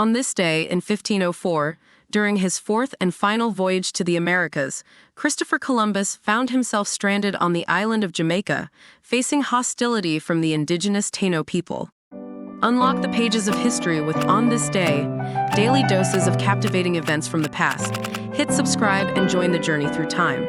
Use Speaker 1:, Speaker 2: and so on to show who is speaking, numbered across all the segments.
Speaker 1: On this day in 1504, during his fourth and final voyage to the Americas, Christopher Columbus found himself stranded on the island of Jamaica, facing hostility from the indigenous Taino people. Unlock the pages of history with On This Day, daily doses of captivating events from the past. Hit subscribe and join the journey through time.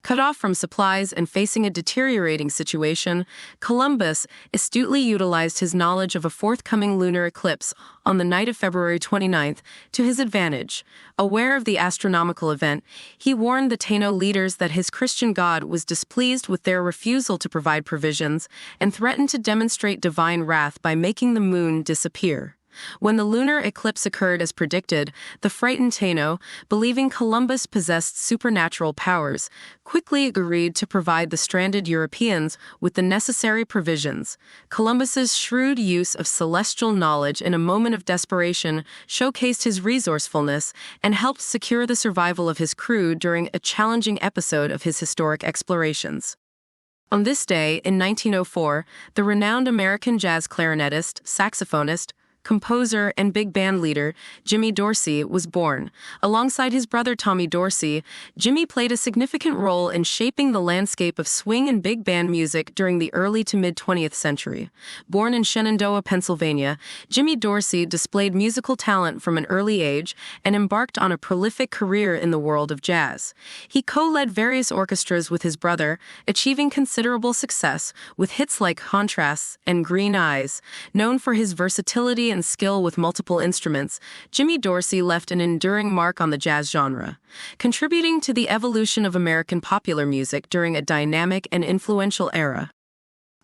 Speaker 1: Cut off from supplies and facing a deteriorating situation, Columbus astutely utilized his knowledge of a forthcoming lunar eclipse on the night of February 29th to his advantage. Aware of the astronomical event, he warned the Taino leaders that his Christian God was displeased with their refusal to provide provisions and threatened to demonstrate divine wrath by making the moon disappear. When the lunar eclipse occurred as predicted, the frightened Taino, believing Columbus possessed supernatural powers, quickly agreed to provide the stranded Europeans with the necessary provisions. Columbus's shrewd use of celestial knowledge in a moment of desperation showcased his resourcefulness and helped secure the survival of his crew during a challenging episode of his historic explorations. On this day, in 1904, the renowned American jazz clarinetist, saxophonist, composer, and big band leader, Jimmy Dorsey, was born. Alongside his brother Tommy Dorsey, Jimmy played a significant role in shaping the landscape of swing and big band music during the early to mid-20th century. Born in Shenandoah, Pennsylvania, Jimmy Dorsey displayed musical talent from an early age and embarked on a prolific career in the world of jazz. He co-led various orchestras with his brother, achieving considerable success with hits like Contrasts and Green Eyes. Known for his versatility and skill with multiple instruments, Jimmy Dorsey left an enduring mark on the jazz genre, contributing to the evolution of American popular music during a dynamic and influential era.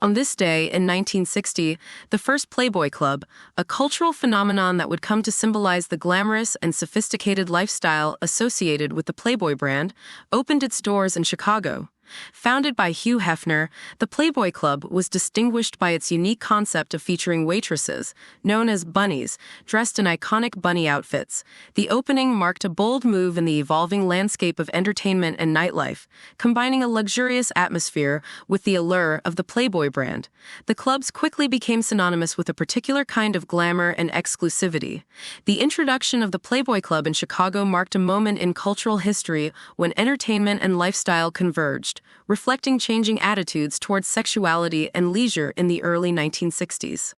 Speaker 1: On this day, in 1960, the first Playboy Club, a cultural phenomenon that would come to symbolize the glamorous and sophisticated lifestyle associated with the Playboy brand, opened its doors in Chicago. Founded by Hugh Hefner, the Playboy Club was distinguished by its unique concept of featuring waitresses, known as bunnies, dressed in iconic bunny outfits. The opening marked a bold move in the evolving landscape of entertainment and nightlife, combining a luxurious atmosphere with the allure of the Playboy brand. The clubs quickly became synonymous with a particular kind of glamour and exclusivity. The introduction of the Playboy Club in Chicago marked a moment in cultural history when entertainment and lifestyle converged, reflecting changing attitudes towards sexuality and leisure in the early 1960s.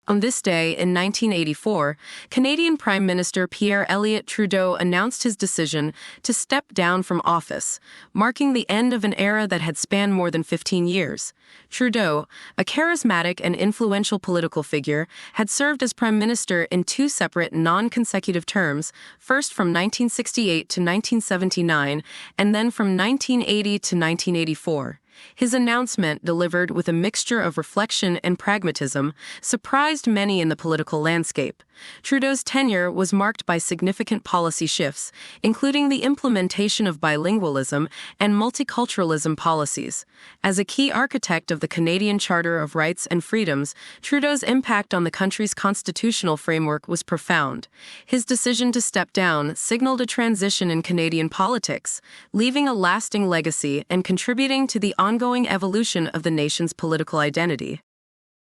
Speaker 1: On this day, in 1984, Canadian Prime Minister Pierre Elliott Trudeau announced his decision to step down from office, marking the end of an era that had spanned more than 15 years. Trudeau, a charismatic and influential political figure, had served as Prime Minister in two separate non-consecutive terms, first from 1968 to 1979, and then from 1980 to 1984. His announcement, delivered with a mixture of reflection and pragmatism, surprised many in the political landscape. Trudeau's tenure was marked by significant policy shifts, including the implementation of bilingualism and multiculturalism policies. As a key architect of the Canadian Charter of Rights and Freedoms, Trudeau's impact on the country's constitutional framework was profound. His decision to step down signaled a transition in Canadian politics, leaving a lasting legacy and contributing to the ongoing evolution of the nation's political identity.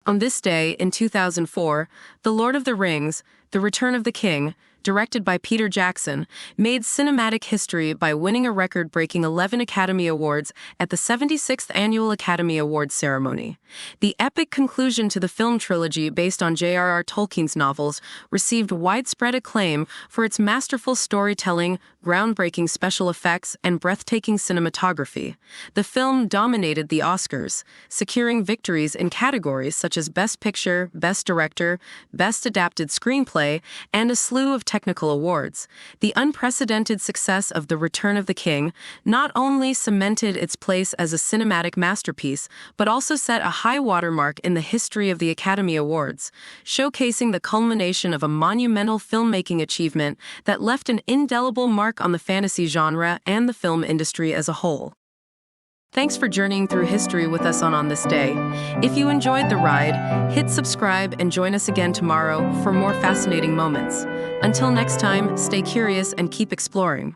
Speaker 1: On this day, in 2004, The Lord of the Rings, The Return of the King, directed by Peter Jackson, made cinematic history by winning a record-breaking 11 Academy Awards at the 76th Annual Academy Awards ceremony. The epic conclusion to the film trilogy based on J.R.R. Tolkien's novels received widespread acclaim for its masterful storytelling, groundbreaking special effects, and breathtaking cinematography. The film dominated the Oscars, securing victories in categories such as Best Picture, Best Director, Best Adapted Screenplay, and a slew of technical awards. The unprecedented success of The Return of the King not only cemented its place as a cinematic masterpiece, but also set a high watermark in the history of the Academy Awards, showcasing the culmination of a monumental filmmaking achievement that left an indelible mark on the fantasy genre and the film industry as a whole. Thanks for journeying through history with us on This Day. If you enjoyed the ride, hit subscribe and join us again tomorrow for more fascinating moments. Until next time, stay curious and keep exploring.